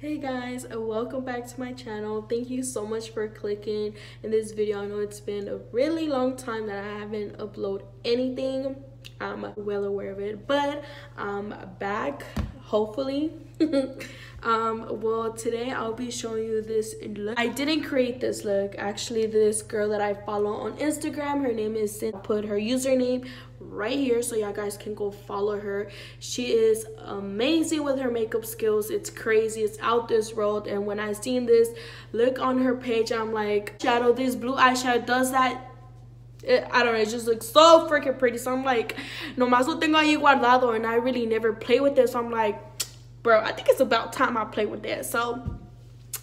Hey guys, welcome back to my channel. Thank you so much for clicking in this video. I know it's been a really long time that I haven't uploaded anything. I'm well aware of it, but I'm back, hopefully. Well, today I'll be showing you this look. I didn't create this look. Actually, this girl that I follow on Instagram, her name is Cindy. I'll put her username right here so y'all guys can go follow her. She is amazing with her makeup skills. It's crazy, it's out this world. And when I seen this look on her page, I'm like, shadow, this blue eyeshadow does that. I don't know, it just looks so freaking pretty. So I'm like, nomás lo tengo ahí guardado, and I really never play with this. So I'm like, bro, I think it's about time I play with that. So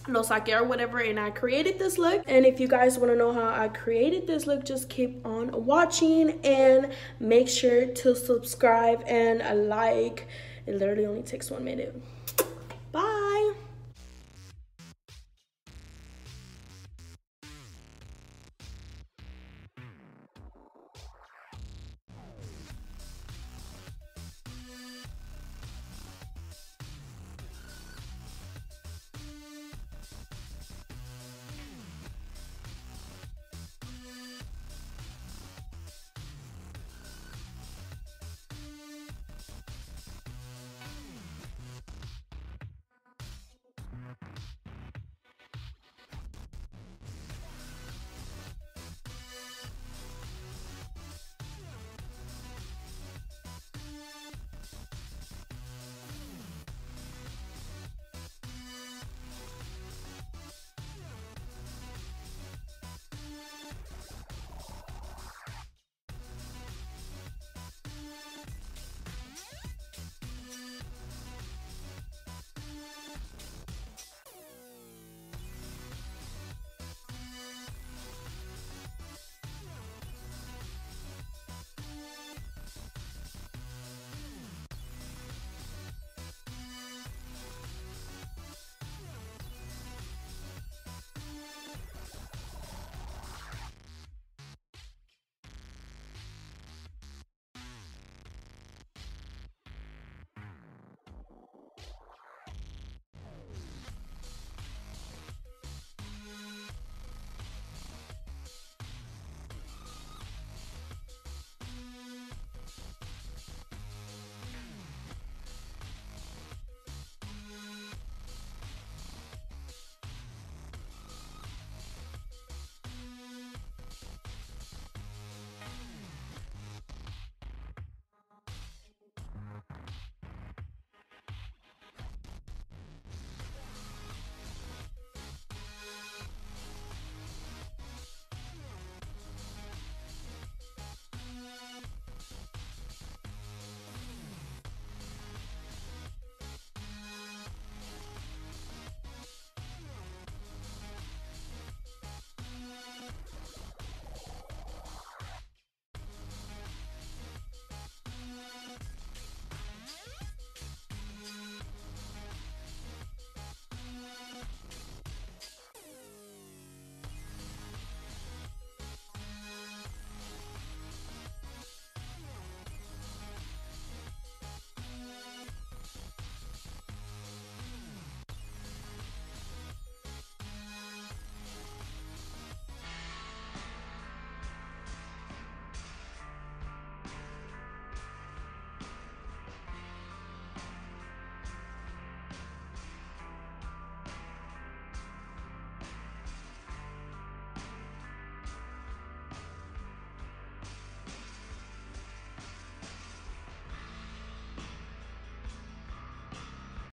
no sake or whatever, and I created this look. And if you guys want to know how I created this look, just keep on watching and make sure to subscribe and like. It literally only takes 1 minute.